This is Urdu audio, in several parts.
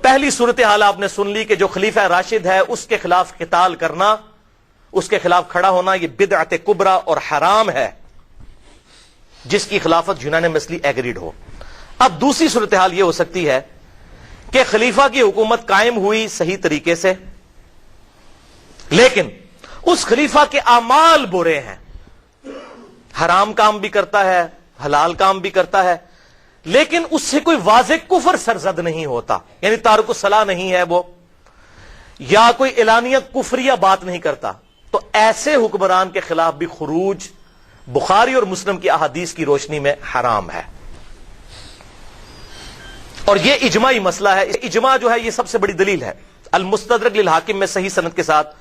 پہلی صورتحال آپ نے سن لی کہ جو خلیفہ راشد ہے اس کے خلاف قتال کرنا، اس کے خلاف کھڑا ہونا، یہ بدعت کبریٰ اور حرام ہے، جس کی خلافت یونانیمسلی ایگریڈ ہو۔ اب دوسری صورتحال یہ ہو سکتی ہے کہ خلیفہ کی حکومت قائم ہوئی صحیح طریقے سے، لیکن اس خلیفہ کے اعمال برے ہیں، حرام کام بھی کرتا ہے، حلال کام بھی کرتا ہے، لیکن اس سے کوئی واضح کفر سرزد نہیں ہوتا، یعنی تارک الصلاۃ نہیں ہے وہ، یا کوئی اعلانیہ کفریہ بات نہیں کرتا، تو ایسے حکمران کے خلاف بھی خروج بخاری اور مسلم کی احادیث کی روشنی میں حرام ہے۔ اور یہ اجماعی مسئلہ ہے، اجماع جو ہے یہ سب سے بڑی دلیل ہے۔ المستدرک للحاکم میں صحیح سند کے ساتھ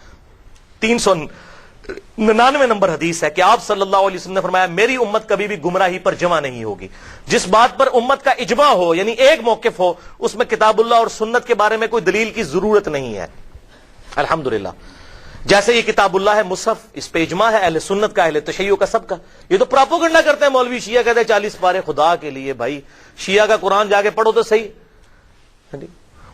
399 نمبر حدیث ہے کہ آپ صلی اللہ علیہ وسلم نے فرمایا میری امت کبھی بھی گمراہی پر جمع نہیں ہوگی۔ جس بات پر امت کا اجماع ہو، یعنی ایک موقف ہو، اس میں کتاب اللہ اور سنت کے بارے میں کوئی دلیل کی ضرورت نہیں ہے، الحمدللہ۔ جیسے یہ کتاب اللہ ہے، مصحف، اس پہ اجماع ہے اہل سنت کا، اہل تشیع کا، سب کا۔ یہ تو پراپوگنڈا کرتے ہیں مولوی شیعہ، کہتے ہیں 40 پارے، خدا کے لیے بھائی شیعہ کا قرآن جا کے پڑھو تو صحیح۔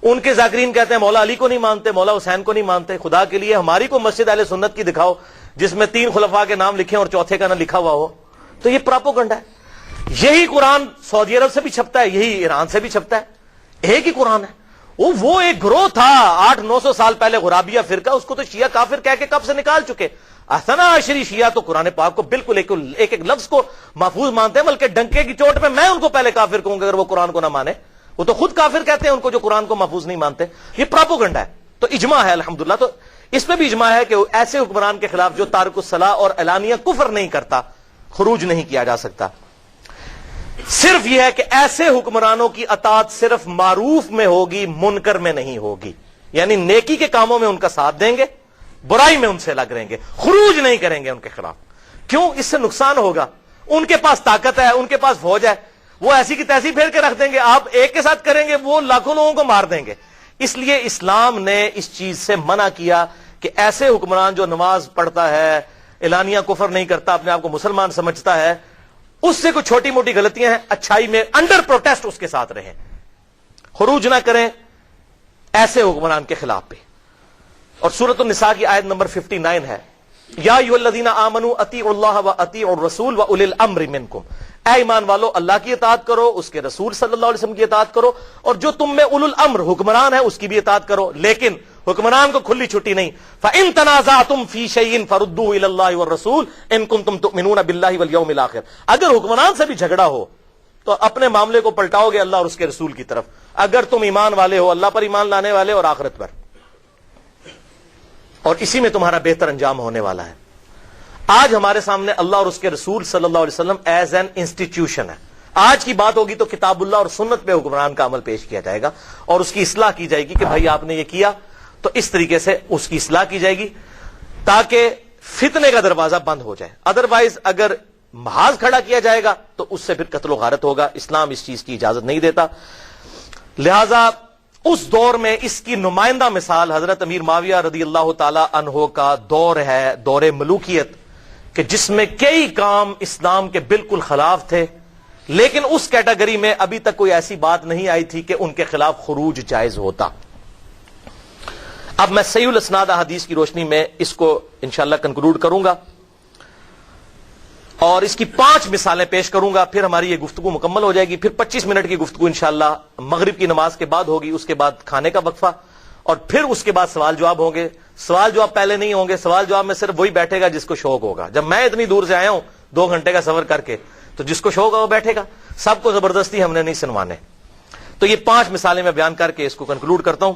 ان کے ذاکرین کہتے ہیں مولا علی کو نہیں مانتے، مولا حسین کو نہیں مانتے، خدا کے لیے ہماری کو مسجد اہل سنت کی دکھاؤ جس میں 3 خلفاء کے نام لکھے اور چوتھے کا نہ لکھا ہوا ہو۔ تو یہ پراپوگنڈا ہے۔ یہی قرآن سعودی عرب سے بھی چھپتا ہے، یہی ایران سے بھی چھپتا ہے، ایک ہی قرآن ہے۔ وہ ایک گروہ تھا 800-900 سال پہلے، غرابیہ فرقہ، اس کو تو شیعہ کافر کہہ کے کب سے نکال چکے۔ اثنا عشری شیعہ تو قرآن پاک کو بالکل ایک لفظ کو محفوظ مانتے ہیں، بلکہ ڈنکے کی چوٹ پہ میں ان کو پہلے کافر کہوں گا اگر وہ قرآن کو نہ مانے۔ وہ تو خود کافر کہتے ہیں ان کو جو قرآن کو محفوظ نہیں مانتے۔ یہ پراپوگنڈا ہے۔ تو اجماع ہے الحمدللہ، تو اس میں بھی اجماع ہے کہ ایسے حکمران کے خلاف جو تارک الصلاۃ اور اعلانیہ کفر نہیں کرتا، خروج نہیں کیا جا سکتا۔ صرف یہ ہے کہ ایسے حکمرانوں کی اطاعت صرف معروف میں ہوگی، منکر میں نہیں ہوگی، یعنی نیکی کے کاموں میں ان کا ساتھ دیں گے، برائی میں ان سے لگ رہیں گے، خروج نہیں کریں گے ان کے خلاف۔ کیوں؟ اس سے نقصان ہوگا۔ ان کے پاس طاقت ہے، ان کے پاس فوج ہے، وہ ایسی کی تیسی پھیر کے رکھ دیں گے، آپ ایک کے ساتھ کریں گے وہ لاکھوں لوگوں کو مار دیں گے۔ اس لیے اسلام نے اس چیز سے منع کیا کہ ایسے حکمران جو نماز پڑھتا ہے، اعلانیہ کفر نہیں کرتا، اپنے آپ کو مسلمان سمجھتا ہے، اس سے کوئی چھوٹی موٹی غلطیاں ہیں، اچھائی میں انڈر پروٹیسٹ اس کے ساتھ رہیں، خروج نہ کریں ایسے حکمران کے خلاف بھی۔ اور سورۃ النساء کی آیت نمبر 59 ہے، یا ایھا الذین آمنوا اطیعوا اللہ واطیعوا الرسول واولی الامر منکم، اے ایمان والو اللہ کی اطاعت کرو، اس کے رسول صلی اللہ علیہ وسلم کی اطاعت کرو، اور جو تم میں اولو الامر حکمران ہے اس کی بھی اطاعت کرو، لیکن حکمران کو کھلی چھٹی نہیں۔ فَإِن تَنَازَعْتُمْ فِي شَيْءٍ فَرُدُّوهُ إِلَى اللَّهِ وَالرَّسُولِ إِن كُنتُمْ تُؤْمِنُونَ بِاللَّهِ وَالْيَوْمِ الْآخِرِ، اگر حکمران سے بھی جھگڑا ہو تو اپنے معاملے کو پلٹاؤ گے اللہ اور اس کے رسول کی طرف، اگر تم ایمان والے ہو، اللہ پر ایمان لانے والے اور آخرت پر، اور اسی میں تمہارا بہتر انجام ہونے والا ہے۔ آج ہمارے سامنے اللہ اور اس کے رسول صلی اللہ علیہ وسلم ایز این انسٹیٹیوشن ہے۔ آج کی بات ہوگی تو کتاب اللہ اور سنت پہ حکمران کا عمل پیش کیا جائے گا اور اس کی اصلاح کی جائے گی کہ بھائی آپ نے یہ کیا، تو اس طریقے سے اس کی اصلاح کی جائے گی تاکہ فتنے کا دروازہ بند ہو جائے۔ ادروائز اگر محاذ کھڑا کیا جائے گا تو اس سے پھر قتل و غارت ہوگا، اسلام اس چیز کی اجازت نہیں دیتا۔ لہذا اس دور میں اس کی نمائندہ مثال حضرت امیر معاویہ رضی اللہ تعالی عنہ کا دور ہے، دور ملوکیت، کہ جس میں کئی کام اسلام کے بالکل خلاف تھے، لیکن اس کیٹیگری میں ابھی تک کوئی ایسی بات نہیں آئی تھی کہ ان کے خلاف خروج جائز ہوتا۔ اب میں صحیح الاسناد حدیث کی روشنی میں اس کو انشاءاللہ کنکلوڈ کروں گا اور اس کی 5 مثالیں پیش کروں گا، پھر ہماری یہ گفتگو مکمل ہو جائے گی۔ پھر 25 منٹ کی گفتگو انشاءاللہ مغرب کی نماز کے بعد ہوگی، اس کے بعد کھانے کا وقفہ، اور پھر اس کے بعد سوال جواب ہوں گے۔ سوال جواب پہلے نہیں ہوں گے، سوال جواب میں صرف وہی بیٹھے گا جس کو شوق ہوگا۔ جب میں اتنی دور سے آیا ہوں 2 گھنٹے کا سفر کر کے، تو جس کو شوق ہے وہ بیٹھے گا، سب کو زبردستی ہم نے نہیں سنوانے۔ تو یہ 5 مثالیں میں بیان کر کے اس کو کنکلوڈ کرتا ہوں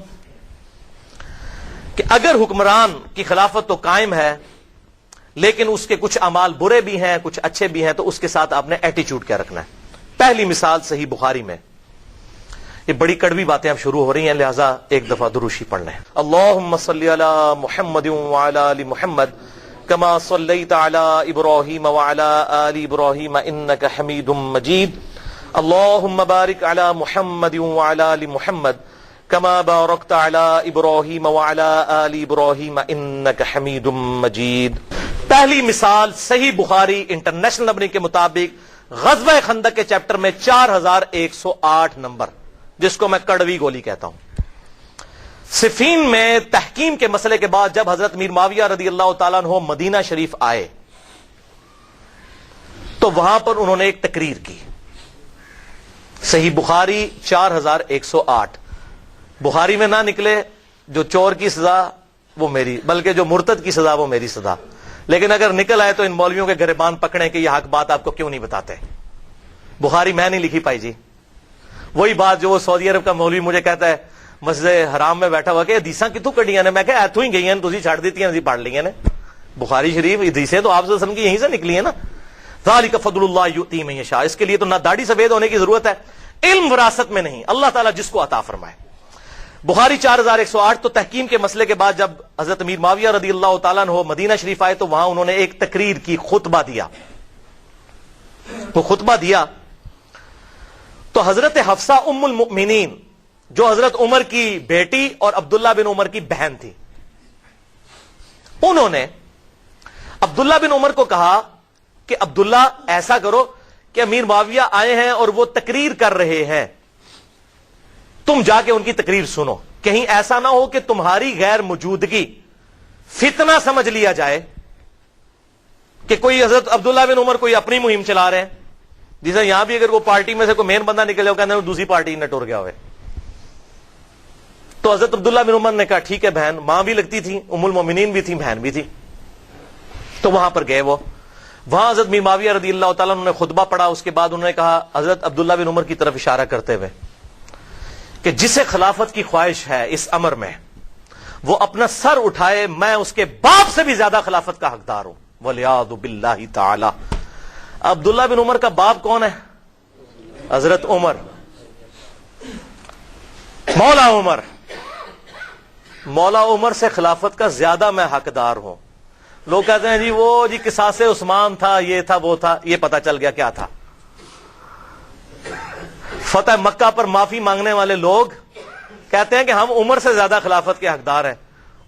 کہ اگر حکمران کی خلافت تو قائم ہے لیکن اس کے کچھ اعمال برے بھی ہیں، کچھ اچھے بھی ہیں، تو اس کے ساتھ آپ نے ایٹیچیوڈ کیا رکھنا ہے۔ پہلی مثال صحیح بخاری میں، یہ بڑی کڑوی باتیں اب شروع ہو رہی ہیں، لہذا ایک دفعہ دروشی پڑھ لیں۔ اللہم صلی علی محمد وعلی آل محمد کما صلیت علی ابراہیم وعلی آل ابراہیم انک حمید مجید، اللہم بارک علی محمد وعلی آل محمد کما بارکت علی ابراہیم وعلی آل ابراہیم انک حمید مجید۔ پہلی مثال صحیح بخاری انٹرنیشنل نمبر کے مطابق غزوہ خندق کے چیپٹر میں 4108 نمبر، جس کو میں کڑوی گولی کہتا ہوں۔ صفین میں تحکیم کے مسئلے کے بعد جب حضرت امیر معاویہ رضی اللہ تعالیٰ عنہ مدینہ شریف آئے تو وہاں پر انہوں نے ایک تقریر کی. صحیح بخاری 4108. بخاری میں نہ نکلے جو چور کی سزا وہ میری، بلکہ جو مرتد کی سزا وہ میری سزا، لیکن اگر نکل آئے تو ان مولویوں کے گریبان پکڑیں کہ یہ حق بات آپ کو کیوں نہیں بتاتے. بخاری میں نہیں لکھی پائی جی. وہی بات جو وہ سعودی عرب کا مولوی مجھے کہتا ہے مسجد حرام میں بیٹھا ہوا کہ حدیثاں کتوں کٹیاں نے، میں کہ ایتھوں ہی گئی ہیں تسی چھڑ دیتی ہیں پڑھ لی نے. بخاری شریف حدیثیں تو آپ صلی اللہ علیہ وسلم کی یہیں سے نکلی ہیں نا. ذالک فضل اللہ یؤتی من یشاء. اس کے لیے تو نہ داڑھی سفید ہونے کی ضرورت ہے، علم وراثت میں نہیں، اللہ تعالیٰ جس کو عطا فرمائے. بخاری 4108. تو تحکیم کے مسئلے کے بعد جب حضرت امیر معاویہ رضی اللہ تعالیٰ عنہ مدینہ شریف آئے تو وہاں انہوں نے ایک تقریر کی، خطبہ دیا. وہ خطبہ دیا تو حضرت حفصہ ام المؤمنین جو حضرت عمر کی بیٹی اور عبداللہ بن عمر کی بہن تھی، انہوں نے عبداللہ بن عمر کو کہا کہ عبداللہ ایسا کرو کہ امیر معاویہ آئے ہیں اور وہ تقریر کر رہے ہیں، تم جا کے ان کی تقریر سنو، کہیں ایسا نہ ہو کہ تمہاری غیر موجودگی فتنہ سمجھ لیا جائے کہ کوئی حضرت عبداللہ بن عمر کوئی اپنی مہم چلا رہے ہیں. جیسے یہاں بھی اگر وہ پارٹی میں سے کوئی مین بندہ نکلے ہو کہتے ہیں دوسری پارٹی نہ ٹور گیا ہوئے. تو حضرت عبداللہ بن عمر نے کہا ٹھیک ہے، بہن ماں بھی لگتی تھی، ام المومنین بھی تھی، بہن بھی تھی. تو وہاں پر گئے. وہ وہاں حضرت امیر معاویہ رضی اللہ تعالیٰ نے خطبہ پڑھا. اس کے بعد انہوں نے کہا حضرت عبداللہ بن عمر کی طرف اشارہ کرتے ہوئے کہ جسے خلافت کی خواہش ہے اس امر میں وہ اپنا سر اٹھائے، میں اس کے باپ سے بھی زیادہ خلافت کا حقدار ہوں. وَلِعَاذُ بِاللَّهِ تعالی. عبداللہ بن عمر کا باپ کون ہے؟ حضرت عمر، مولا عمر. مولا عمر سے خلافت کا زیادہ میں حقدار ہوں. لوگ کہتے ہیں جی وہ جی قصاص عثمان تھا، یہ تھا وہ تھا. یہ پتا چل گیا کیا تھا. فتح مکہ پر معافی مانگنے والے لوگ کہتے ہیں کہ ہم عمر سے زیادہ خلافت کے حقدار ہیں.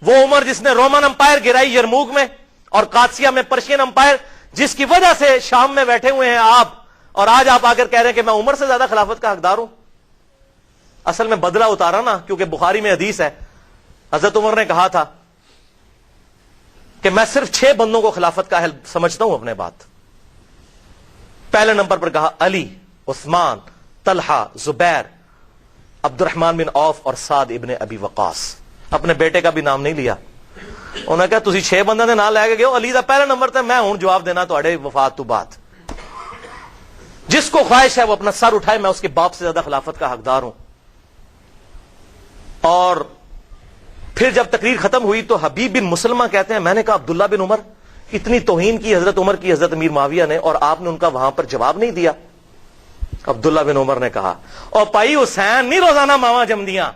وہ عمر جس نے رومن امپائر گرائی یرموک میں اور قادسیہ میں پرشین امپائر، جس کی وجہ سے شام میں بیٹھے ہوئے ہیں آپ، اور آج آپ آ کر کہہ رہے ہیں کہ میں عمر سے زیادہ خلافت کا حقدار ہوں. اصل میں بدلہ اتارا نا، کیونکہ بخاری میں حدیث ہے حضرت عمر نے کہا تھا کہ میں صرف 6 بندوں کو خلافت کا اہل سمجھتا ہوں اپنے بات. پہلے نمبر پر کہا علی، عثمان، طلحہ، زبیر، عبد الرحمن بن عوف اور سعد ابن ابی وقاص. اپنے بیٹے کا بھی نام نہیں لیا. انہوں نے کہا تسی 6 بندوں نے نام لے کے گئے، علی دا پہلا نمبر تھا، میں ہوں جواب دینا تواڈے وفات تو بعد. جس کو خواہش ہے وہ اپنا سر اٹھائے، میں اس کے باپ سے زیادہ خلافت کا حقدار ہوں. اور پھر جب تقریر ختم ہوئی تو حبیب بن مسلمہ کہتے ہیں میں نے کہا عبداللہ بن عمر، اتنی توہین کی حضرت عمر کی حضرت امیر معاویہ نے اور آپ نے ان کا وہاں پر جواب نہیں دیا. عبداللہ بن عمر نے کہا اور پائی حسین نہیں روزانہ ماما جمدیاں،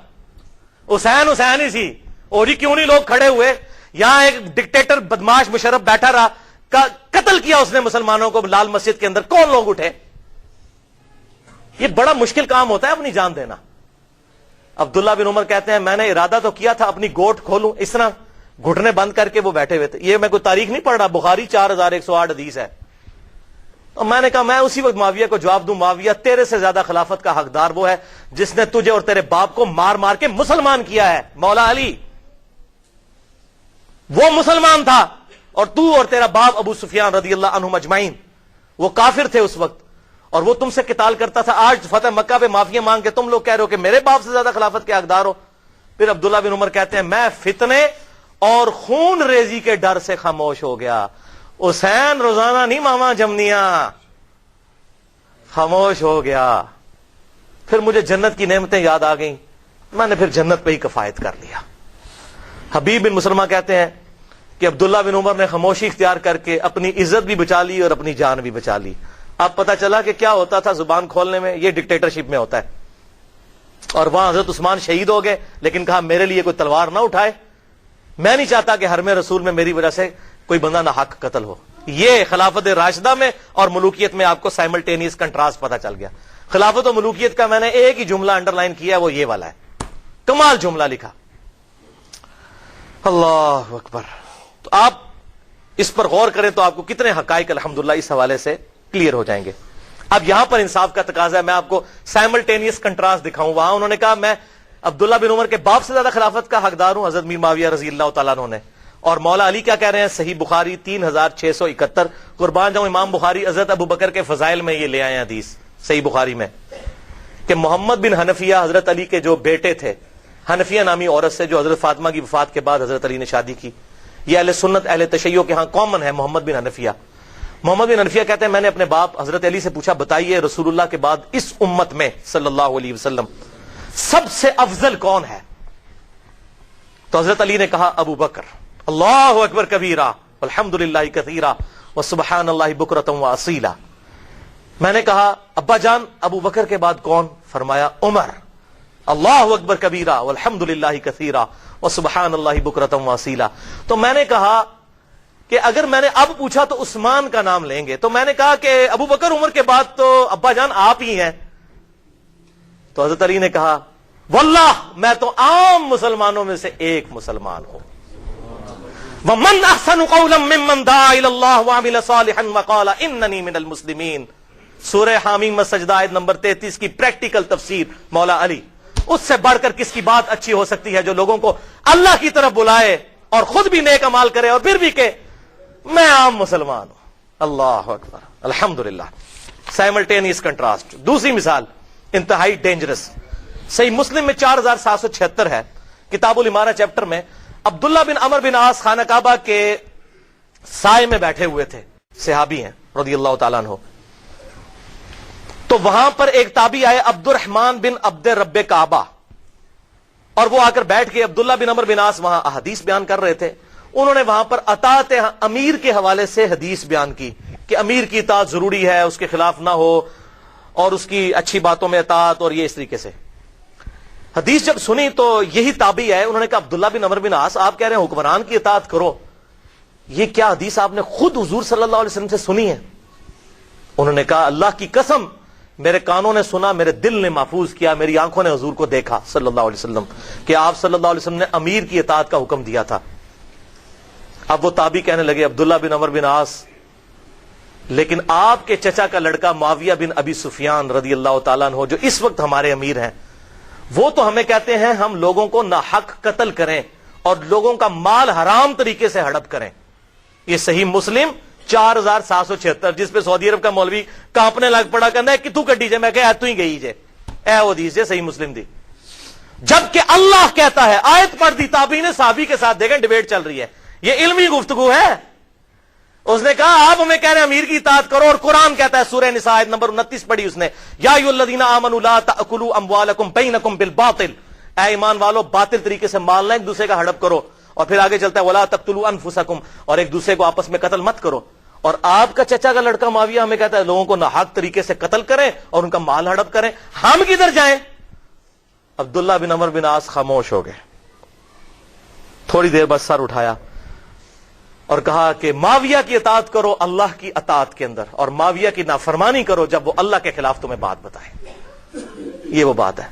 حسین حسین ہی سی. اور ہی کیوں نہیں لوگ کھڑے ہوئے؟ یہاں ایک ڈکٹیٹر بدماش مشرف بیٹھا رہا، قتل کیا اس نے مسلمانوں کو لال مسجد کے اندر، کون لوگ اٹھے؟ یہ بڑا مشکل کام ہوتا ہے اپنی جان دینا. عبداللہ بن عمر کہتے ہیں میں نے ارادہ تو کیا تھا اپنی گوٹ کھولوں، اس طرح گھٹنے بند کر کے وہ بیٹھے ہوئے تھے. یہ میں کوئی تاریخ نہیں پڑھ رہا، بخاری 4108 حدیث ہے. اور میں نے کہا میں اسی وقت معاویہ کو جواب دوں، معاویہ تیرے سے زیادہ خلافت کا حقدار وہ ہے جس نے تجھے اور تیرے باپ کو مار مار کے مسلمان کیا ہے. مولا علی وہ مسلمان تھا اور تو اور تیرا باپ ابو سفیان رضی اللہ عنہم اجمعین وہ کافر تھے اس وقت، اور وہ تم سے قتال کرتا تھا. آج فتح مکہ پہ معافیاں مانگ کے تم لوگ کہہ رہے ہو کہ میرے باپ سے زیادہ خلافت کے حقدار ہو. پھر عبداللہ بن عمر کہتے ہیں میں فتنے اور خون ریزی کے ڈر سے خاموش ہو گیا. حسین روزانہ نہیں ماما جمنیاں، خاموش ہو گیا. پھر مجھے جنت کی نعمتیں یاد آ گئیں، میں نے پھر جنت پہ ہی کفایت کر لیا. حبیب بن مسلمہ کہتے ہیں کہ عبداللہ بن عمر نے خاموشی اختیار کر کے اپنی عزت بھی بچا لی اور اپنی جان بھی بچا لی. اب پتا چلا کہ کیا ہوتا تھا زبان کھولنے میں، یہ ڈکٹیٹرشپ میں ہوتا ہے. اور وہاں حضرت عثمان شہید ہو گئے، لیکن کہا میرے لیے کوئی تلوار نہ اٹھائے، میں نہیں چاہتا کہ حرم رسول میں میری وجہ سے کوئی بندہ نہ حق قتل ہو. یہ خلافت راشدہ میں اور ملوکیت میں آپ کو سائملٹینیس کنٹراسٹ پتا چل گیا. خلافت و ملوکیت کا میں نے ایک ہی جملہ انڈر لائن کیا، وہ یہ والا ہے، کمال جملہ لکھا. اللہ اکبر. تو آپ اس پر غور کریں تو آپ کو کتنے حقائق الحمدللہ اس حوالے سے کلیئر ہو جائیں گے. اب یہاں پر انصاف کا تقاضا ہے، میں آپ کو سائملٹینیس کنٹراسٹ دکھاؤں. وہاں انہوں نے کہا میں عبداللہ بن عمر کے باپ سے زیادہ خلافت کا حقدار ہوں حضرت میر معاویہ رضی اللہ تعالیٰ عنہ نے. اور مولا علی کیا کہہ رہے ہیں؟ صحیح بخاری 3671. قربان جاؤں امام بخاری حضرت ابو بکر کے فضائل میں یہ لے آئے ہیں حدیث صحیح بخاری میں کہ محمد بن حنفیہ حضرت علی کے جو بیٹے تھے، حنفیہ نامی عورت سے جو حضرت فاطمہ کی وفات کے بعد حضرت علی نے شادی کی. یہ اہل سنت اہل تشیع کے ہاں کامن ہے. محمد بن حنفیہ کہتے ہیں میں نے اپنے باپ حضرت علی سے پوچھا بتائیے رسول اللہ کے بعد اس امت میں صلی اللہ علیہ وسلم سب سے افضل کون ہے؟ تو حضرت علی نے کہا ابو بکر. اللہ اکبر کبیرہ والحمد للہ کثیرہ وسبحان اللہ بکرۃ واصیلا. میں نے کہا ابا جان ابو بکر کے بعد کون؟ فرمایا عمر. اللہ اکبر کبیرہ والحمد للہ کثیرہ وسبحان اللہ بکرۃ واصیلا. تو میں نے کہا کہ اگر میں نے اب پوچھا تو عثمان کا نام لیں گے. تو میں نے کہا کہ ابو بکر عمر کے بعد تو ابا جان آپ ہی ہیں. تو حضرت علی نے کہا واللہ میں تو عام مسلمانوں میں سے ایک مسلمان ہوں. وَمَنْ أَحْسَنُ قَوْلًا مِّمَّنْ دَعَا إِلَى اللَّهِ وَعَمِلَ صَالِحًا وَقَالَ إِنَّنِي مِنَ الْمُسْلِمِينَ. سورہ حامیم السجدہ آیت نمبر 33 کی پریکٹیکل تفسیر مولا علی. اس سے بڑھ کر کس کی بات اچھی ہو سکتی ہے جو لوگوں کو اللہ کی طرف بلائے اور خود بھی نیک امال کرے اور پھر بھی کہ میں عام مسلمان ہوں. اللہ اکبر الحمدللہ. Simultaneous contrast. دوسری مثال انتہائی ڈینجرس. صحیح مسلم میں 4776 ہے کتاب الامارہ چیپٹر میں. عبداللہ بن عمر بن عاص خانہ کعبہ کے سائے میں بیٹھے ہوئے تھے، صحابی ہیں رضی اللہ تعالیٰ عنہ. تو وہاں پر ایک تابعی آئے عبد الرحمن بن عبد رب کعبہ، اور وہ آ کر بیٹھ کے عبداللہ بن عمر بن عاص وہاں حدیث بیان کر رہے تھے. انہوں نے وہاں پر اطاعت امیر کے حوالے سے حدیث بیان کی کہ امیر کی اطاعت ضروری ہے، اس کے خلاف نہ ہو اور اس کی اچھی باتوں میں اطاعت، اور یہ اس طریقے سے حدیث جب سنی تو یہی تابعی ہے، انہوں نے کہا عبداللہ بن عمر بن عاص آپ کہہ رہے ہیں حکمران کی اطاعت کرو، یہ کیا حدیث آپ نے خود حضور صلی اللہ علیہ وسلم سے سنی ہے؟ انہوں نے کہا اللہ کی قسم میرے کانوں نے سنا، میرے دل نے محفوظ کیا، میری آنکھوں نے حضور کو دیکھا صلی اللہ علیہ وسلم کہ آپ صلی اللہ علیہ وسلم نے امیر کی اطاعت کا حکم دیا تھا. اب وہ تابعی کہنے لگے عبداللہ بن عمر بن عاص لیکن آپ کے چچا کا لڑکا معاویہ بن ابی سفیان رضی اللہ تعالیٰ عنہ جو اس وقت ہمارے امیر ہیں، وہ تو ہمیں کہتے ہیں ہم لوگوں کو ناحق قتل کریں اور لوگوں کا مال حرام طریقے سے ہڑپ کریں. یہ صحیح مسلم 4776 جس پہ سعودی عرب کا مولوی کانپنے لگ پڑا کہنا ہے کہ تو کٹی جائے. میں کہ تو ہی گئی جے اے حدیث جے صحیح مسلم دی، جبکہ اللہ کہتا ہے آیت پڑھ دی تابعی نے صحابی کے ساتھ، دیکھیں ڈیبیٹ چل رہی ہے، یہ علمی گفتگو ہے. اس نے کہا آپ ہمیں کہہ رہے ہیں امیر کی اطاعت کرو، اور قرآن کہتا ہے سورہ نساء آیت نمبر 29 پڑھی اس نے یا ایھا الذین آمنوا لا تأکلوا اموالکم بینکم بالباطل. اے ایمان والو باطل طریقے سے مال نہ ایک دوسرے کا ہڑپ کرو. اور پھر آگے چلتا ہے ولا تقتلوا انفسکم، اور ایک دوسرے کو آپس میں قتل مت کرو. اور آپ کا چچا کا لڑکا معاویہ ہمیں کہتا ہے لوگوں کو ناحق طریقے سے قتل کریں اور ان کا مال ہڑپ کریں. ہم کدھر جائیں؟ عبداللہ بن عمر بن عاص خاموش ہو گئے. تھوڑی دیر بعد سر اٹھایا اور کہا کہ معاویہ کی اطاعت کرو اللہ کی اطاعت کے اندر، اور معاویہ کی نافرمانی کرو جب وہ اللہ کے خلاف تمہیں بات بتائے. یہ وہ بات ہے.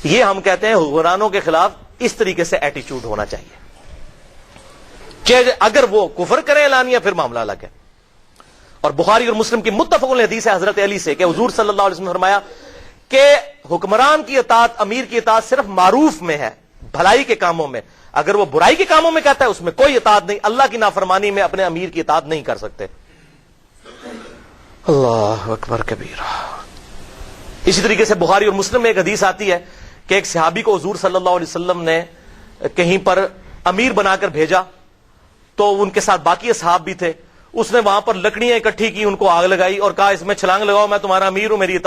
یہ ہم کہتے ہیں حکمرانوں کے خلاف اس طریقے سے ایٹیچیوڈ ہونا چاہیے کہ اگر وہ کفر کریں اعلانیہ پھر معاملہ الگ ہے. اور بخاری اور مسلم کی متفق حدیث ہے حضرت علی سے کہ حضور صلی اللہ علیہ وسلم نے فرمایا کہ حکمران کی اطاعت امیر کی اطاعت صرف معروف میں ہے، بھلائی کے کاموں میں. اگر وہ برائی کے کاموں میں کہتا ہے اس میں کوئی اطاعت نہیں. اللہ کی نافرمانی میں اپنے امیر کی اطاعت نہیں کر سکتے. اللہ اکبر کبیرہ. اسی طریقے سے بخاری اور مسلم میں ایک حدیث آتی ہے کہ ایک صحابی کو حضور صلی اللہ علیہ وسلم نے کہیں پر امیر بنا کر بھیجا، تو ان کے ساتھ باقی اصحاب بھی تھے. اس نے وہاں پر لکڑیاں اکٹھی کی، ان کو آگ لگائی اور کہا اس میں چھلانگ لگاؤ، میں تمہارا امیر ہوں، میری